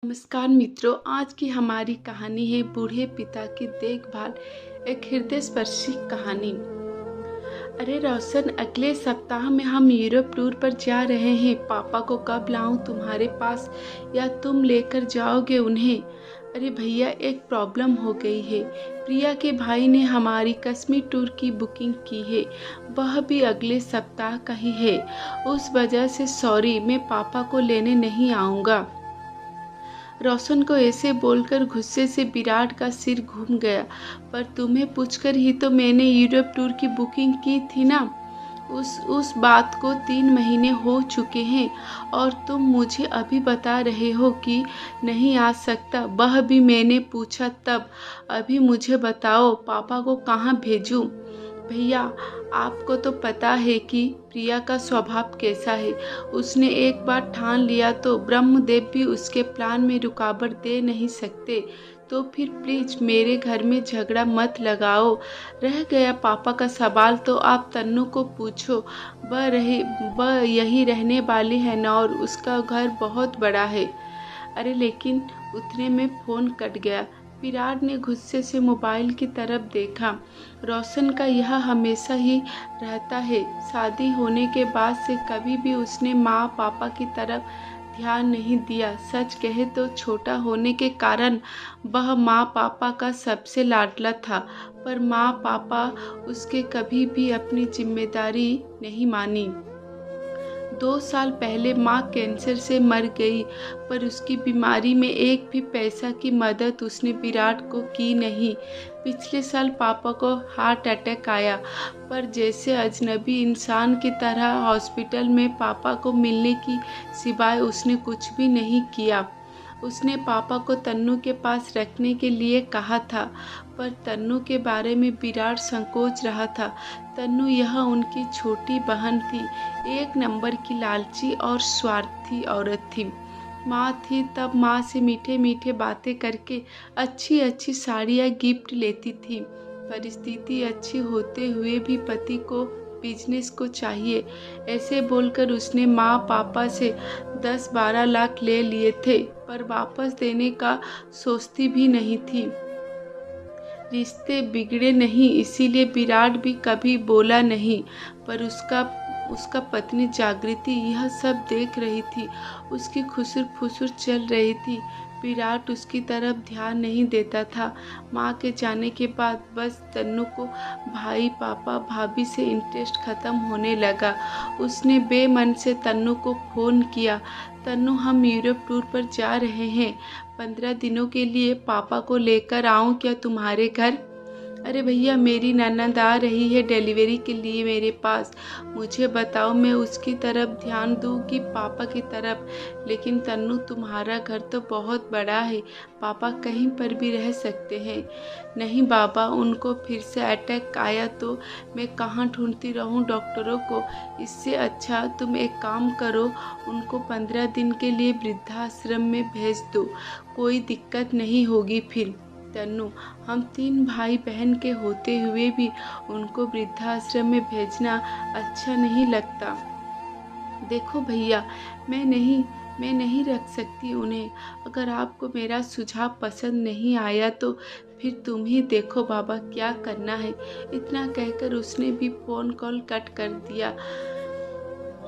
नमस्कार मित्रों, आज की हमारी कहानी है बूढ़े पिता की देखभाल, एक हृदय स्पर्शी कहानी। अरे रोशन, अगले सप्ताह में हम यूरोप टूर पर जा रहे हैं। पापा को कब लाऊं तुम्हारे पास या तुम लेकर जाओगे उन्हें? अरे भैया, एक प्रॉब्लम हो गई है। प्रिया के भाई ने हमारी कश्मीर टूर की बुकिंग की है, वह भी अगले सप्ताह का ही है। उस वजह से सॉरी, मैं पापा को लेने नहीं आऊँगा। रोशन को ऐसे बोलकर गुस्से से विराट का सिर घूम गया। पर तुम्हें पूछकर ही तो मैंने यूरोप टूर की बुकिंग की थी ना। उस बात को 3 महीने हो चुके हैं और तुम मुझे अभी बता रहे हो कि नहीं आ सकता, वह भी मैंने पूछा तब। अभी मुझे बताओ, पापा को कहाँ भेजूं? भैया, आपको तो पता है कि प्रिया का स्वभाव कैसा है। उसने एक बार ठान लिया तो ब्रह्मदेव भी उसके प्लान में रुकावट दे नहीं सकते। तो फिर प्लीज मेरे घर में झगड़ा मत लगाओ। रह गया पापा का सवाल तो आप तन्नू को पूछो। वह यही रहने वाली है ना, और उसका घर बहुत बड़ा है। अरे लेकिन उतने में फोन कट गया। विराट ने गुस्से से मोबाइल की तरफ देखा। रोशन का यह हमेशा ही रहता है। शादी होने के बाद से कभी भी उसने माँ पापा की तरफ ध्यान नहीं दिया। सच कहे तो छोटा होने के कारण वह माँ पापा का सबसे लाडला था, पर माँ पापा उसके कभी भी अपनी जिम्मेदारी नहीं मानी। 2 साल पहले माँ कैंसर से मर गई, पर उसकी बीमारी में एक भी पैसा की मदद उसने विराट को की नहीं। पिछले साल पापा को हार्ट अटैक आया, पर जैसे अजनबी इंसान की तरह हॉस्पिटल में पापा को मिलने की सिवाय उसने कुछ भी नहीं किया। उसने पापा को तन्नू के पास रखने के लिए कहा था, पर तन्नू के बारे में विराट संकोच रहा था। तन्नू यह उनकी छोटी बहन थी, एक नंबर की लालची और स्वार्थी औरत थी। माँ थी तब माँ से मीठे मीठे बातें करके अच्छी अच्छी साड़ियाँ गिफ्ट लेती थी। परिस्थिति अच्छी होते हुए भी पति को बिजनेस को चाहिए, ऐसे बोलकर उसने माँ पापा से 10-12 लाख ले लिए थे, पर वापस देने का सोचती भी नहीं थी। रिश्ते बिगड़े नहीं, इसीलिए विराट भी कभी बोला नहीं, पर उसका पत्नी जागृति यह सब देख रही थी। उसकी खुसुर फुसुर चल रही थी। विराट उसकी तरफ ध्यान नहीं देता था। माँ के जाने के बाद बस तन्नू को भाई पापा भाभी से इंटरेस्ट खत्म होने लगा। उसने बेमन से तन्नू को फोन किया। तन्नू, हम यूरोप टूर पर जा रहे हैं, 15 दिनों के लिए। पापा को लेकर आऊं क्या तुम्हारे घर? अरे भैया, मेरी ननद आ रही है डिलीवरी के लिए मेरे पास। मुझे बताओ, मैं उसकी तरफ ध्यान दूँ कि पापा की तरफ? लेकिन तन्नू, तुम्हारा घर तो बहुत बड़ा है, पापा कहीं पर भी रह सकते हैं। नहीं बाबा, उनको फिर से अटैक आया तो मैं कहाँ ढूंढती रहूं डॉक्टरों को। इससे अच्छा तुम एक काम करो, उनको 15 दिन के लिए वृद्धाश्रम में भेज दो, कोई दिक्कत नहीं होगी फिर। तन्नू, हम 3 भाई बहन के होते हुए भी उनको वृद्धाश्रम में भेजना अच्छा नहीं लगता। देखो भैया, मैं नहीं रख सकती उन्हें। अगर आपको मेरा सुझाव पसंद नहीं आया तो फिर तुम ही देखो बाबा, क्या करना है। इतना कहकर उसने भी फोन कॉल कट कर दिया।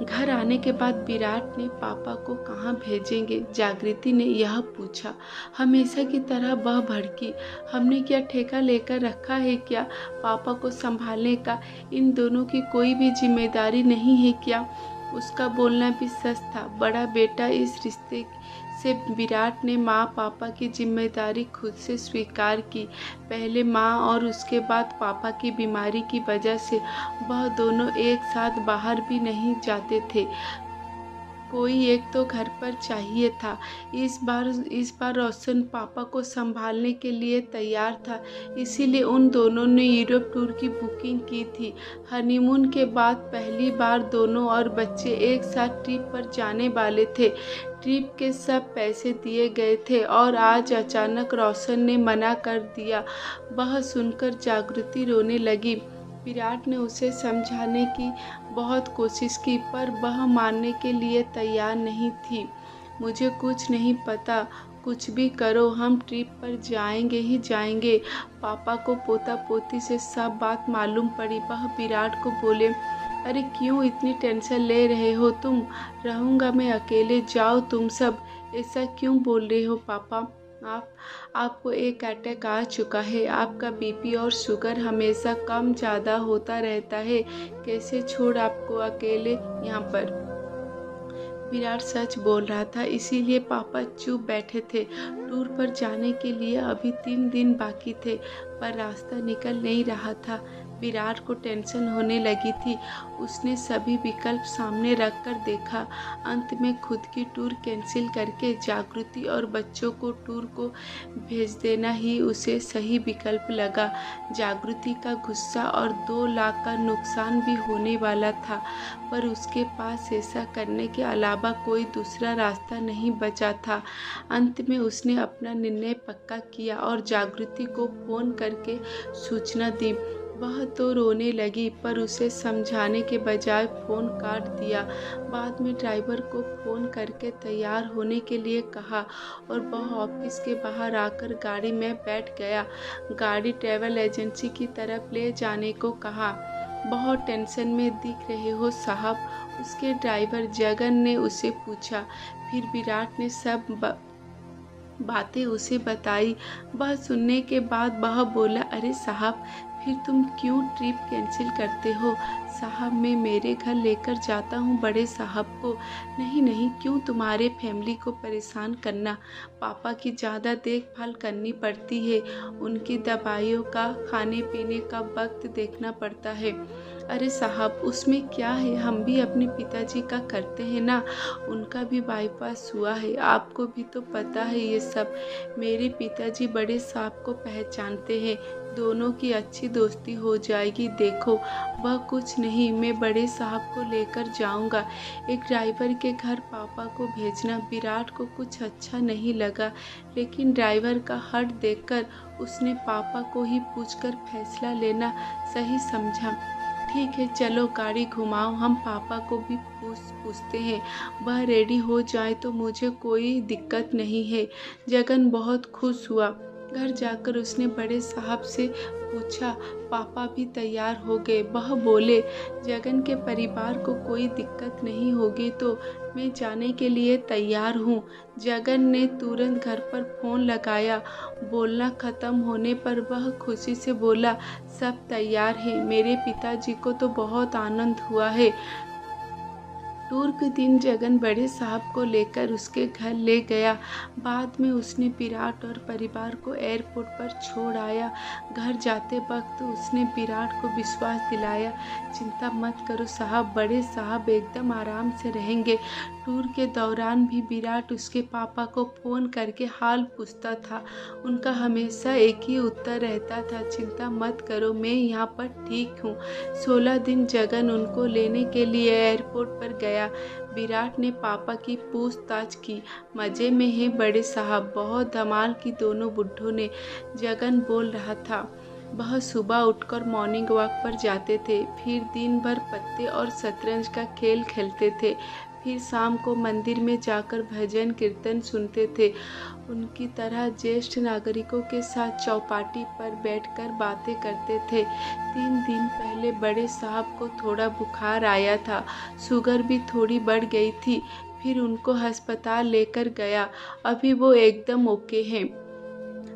घर आने के बाद विराट ने पापा को कहाँ भेजेंगे, जागृति ने यह पूछा। हमेशा की तरह वह भड़की। हमने क्या ठेका लेकर रखा है क्या पापा को संभालने का? इन दोनों की कोई भी जिम्मेदारी नहीं है क्या? उसका बोलना भी सच था। बड़ा बेटा इस रिश्ते से विराट ने माँ पापा की जिम्मेदारी खुद से स्वीकार की। पहले माँ और उसके बाद पापा की बीमारी की वजह से वह दोनों एक साथ बाहर भी नहीं जाते थे। कोई एक तो घर पर चाहिए था। इस बार रोशन पापा को संभालने के लिए तैयार था, इसीलिए उन दोनों ने यूरोप टूर की बुकिंग की थी। हनीमून के बाद पहली बार दोनों और बच्चे एक साथ ट्रिप पर जाने वाले थे। ट्रिप के सब पैसे दिए गए थे और आज अचानक रोशन ने मना कर दिया। वह सुनकर जागृति रोने लगी। विराट ने उसे समझाने की बहुत कोशिश की, पर वह मानने के लिए तैयार नहीं थी। मुझे कुछ नहीं पता, कुछ भी करो हम ट्रिप पर जाएंगे ही जाएंगे। पापा को पोता पोती से सब बात मालूम पड़ी। वह विराट को बोले, अरे क्यों इतनी टेंशन ले रहे हो तुम, रहूँगा मैं अकेले, जाओ तुम सब। ऐसा क्यों बोल रहे हो पापा, आपको एक अटैक आ चुका है, आपका बीपी और शुगर हमेशा कम ज़्यादा होता रहता है, कैसे छोड़ आपको अकेले यहाँ पर। विराट सच बोल रहा था, इसीलिए पापा चुप बैठे थे। टूर पर जाने के लिए अभी 3 दिन बाकी थे, पर रास्ता निकल नहीं रहा था। विराट को टेंशन होने लगी थी। उसने सभी विकल्प सामने रखकर देखा। अंत में खुद की टूर कैंसिल करके जागृति और बच्चों को टूर को भेज देना ही उसे सही विकल्प लगा। जागृति का गुस्सा और 2 लाख का नुकसान भी होने वाला था, पर उसके पास ऐसा करने के अलावा कोई दूसरा रास्ता नहीं बचा था। अंत में उसने अपना निर्णय पक्का किया और जागृति को फ़ोन करके सूचना दी। वह तो रोने लगी, पर उसे समझाने के बजाय फ़ोन काट दिया। बाद में ड्राइवर को फ़ोन करके तैयार होने के लिए कहा और वह ऑफिस के बाहर आकर गाड़ी में बैठ गया। गाड़ी ट्रैवल एजेंसी की तरफ ले जाने को कहा। बहुत टेंशन में दिख रहे हो साहब, उसके ड्राइवर जगन ने उसे पूछा। फिर विराट ने सब बातें उसे बताई। वह सुनने के बाद वह बोला, अरे साहब फिर तुम क्यों ट्रिप कैंसिल करते हो। साहब मैं मेरे घर लेकर जाता हूँ बड़े साहब को। नहीं नहीं, क्यों तुम्हारे फैमिली को परेशान करना। पापा की ज़्यादा देखभाल करनी पड़ती है, उनकी दवाइयों का खाने पीने का वक्त देखना पड़ता है। अरे साहब उसमें क्या है, हम भी अपने पिताजी का करते हैं ना, उनका भी बाईपास हुआ है, आपको भी तो पता है ये सब। मेरे पिताजी बड़े साहब को पहचानते हैं, दोनों की अच्छी दोस्ती हो जाएगी। देखो वह कुछ नहीं, मैं बड़े साहब को लेकर जाऊंगा। एक ड्राइवर के घर पापा को भेजना विराट को कुछ अच्छा नहीं लगा, लेकिन ड्राइवर का हट देखकर उसने पापा को ही पूछकर फैसला लेना सही समझा। ठीक है चलो गाड़ी घुमाओ, हम पापा को भी पूछते हैं, वह रेडी हो जाए तो मुझे कोई दिक्कत नहीं है। जगन बहुत खुश हुआ। घर जाकर उसने बड़े साहब से पूछा, पापा भी तैयार हो गए। वह बोले, जगन के परिवार को कोई दिक्कत नहीं होगी तो मैं जाने के लिए तैयार हूँ। जगन ने तुरंत घर पर फ़ोन लगाया। बोलना ख़त्म होने पर वह खुशी से बोला, सब तैयार है, मेरे पिताजी को तो बहुत आनंद हुआ है। टूर के दिन जगन बड़े साहब को लेकर उसके घर ले गया। बाद में उसने विराट और परिवार को एयरपोर्ट पर छोड़ आया। घर जाते वक्त उसने विराट को विश्वास दिलाया, चिंता मत करो साहब, बड़े साहब एकदम आराम से रहेंगे। टूर के दौरान भी विराट उसके पापा को फ़ोन करके हाल पूछता था। उनका हमेशा एक ही उत्तर रहता था, चिंता मत करो, मैं यहाँ पर ठीक हूँ। 16 दिन जगन उनको लेने के लिए एयरपोर्ट पर गया। विराट ने पापा की पूछताछ की। मजे में है बड़े साहब, बहुत धमाल की दोनों बुड्ढों ने, जगन बोल रहा था। वह सुबह उठकर मॉर्निंग वॉक पर जाते थे, फिर दिन भर पत्ते और शतरंज का खेल खेलते थे, फिर शाम को मंदिर में जाकर भजन कीर्तन सुनते थे। उनकी तरह ज्येष्ठ नागरिकों के साथ चौपाटी पर बैठकर बातें करते थे। 3 दिन पहले बड़े साहब को थोड़ा बुखार आया था, शुगर भी थोड़ी बढ़ गई थी, फिर उनको अस्पताल लेकर गया। अभी वो एकदम ओके हैं।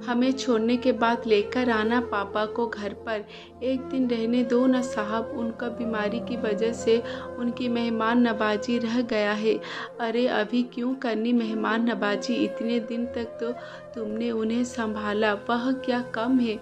हमें छोड़ने के बाद लेकर आना पापा को घर पर, एक दिन रहने दो ना साहब, उनका बीमारी की वजह से उनकी मेहमान नवाजी रह गया है। अरे अभी क्यों करनी मेहमान नवाजी, इतने दिन तक तो तुमने उन्हें संभाला, वह क्या कम है।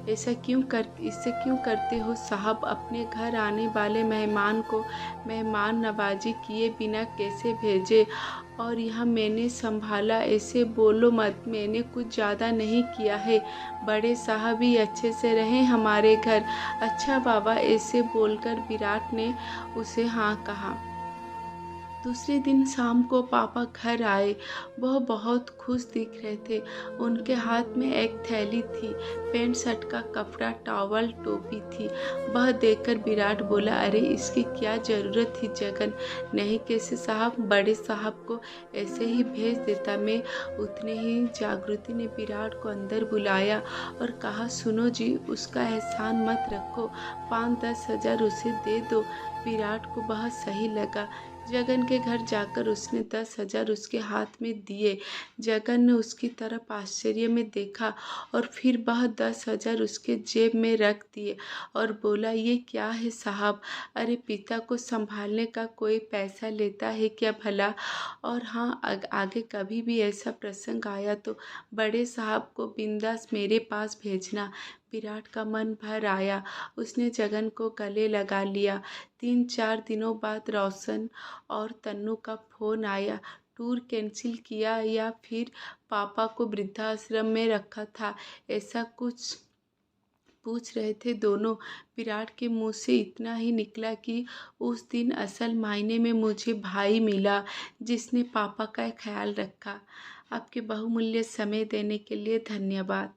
इससे क्यों करते हो साहब, अपने घर आने वाले मेहमान को मेहमान नवाजी किए बिना कैसे भेजे। और यहाँ मैंने संभाला, ऐसे बोलो मत, मैंने कुछ ज़्यादा नहीं किया है, बड़े साहब ही अच्छे से रहें हमारे घर। अच्छा बाबा, ऐसे बोलकर विराट ने उसे हाँ कहा। दूसरे दिन शाम को पापा घर आए। वह बहुत खुश दिख रहे थे। उनके हाथ में एक थैली थी, पैंट शर्ट का कपड़ा, टॉवल, टोपी थी। वह देखकर विराट बोला, अरे इसकी क्या ज़रूरत थी जगन? नहीं कैसे साहब, बड़े साहब को ऐसे ही भेज देता मैं। उतने ही जागृति ने विराट को अंदर बुलाया और कहा, सुनो जी, उसका एहसान मत रखो, 5-10 हज़ार उसे दे दो। विराट को वह सही लगा। जगन के घर जाकर उसने 10 हज़ार उसके हाथ में दिए। जगन ने उसकी तरफ आश्चर्य में देखा और फिर वह 10 हज़ार उसके जेब में रख दिए और बोला, ये क्या है साहब? अरे पिता को संभालने का कोई पैसा लेता है क्या भला? और हाँ, आगे कभी भी ऐसा प्रसंग आया तो बड़े साहब को बिंदास मेरे पास भेजना। विराट का मन भर आया। उसने जगन को गले लगा लिया। 3-4 दिनों बाद रोशन और तन्नू का फ़ोन आया। टूर कैंसिल किया या फिर पापा को वृद्धाश्रम में रखा था, ऐसा कुछ पूछ रहे थे दोनों। विराट के मुंह से इतना ही निकला कि उस दिन असल मायने में मुझे भाई मिला जिसने पापा का ख्याल रखा। आपके बहुमूल्य समय देने के लिए धन्यवाद।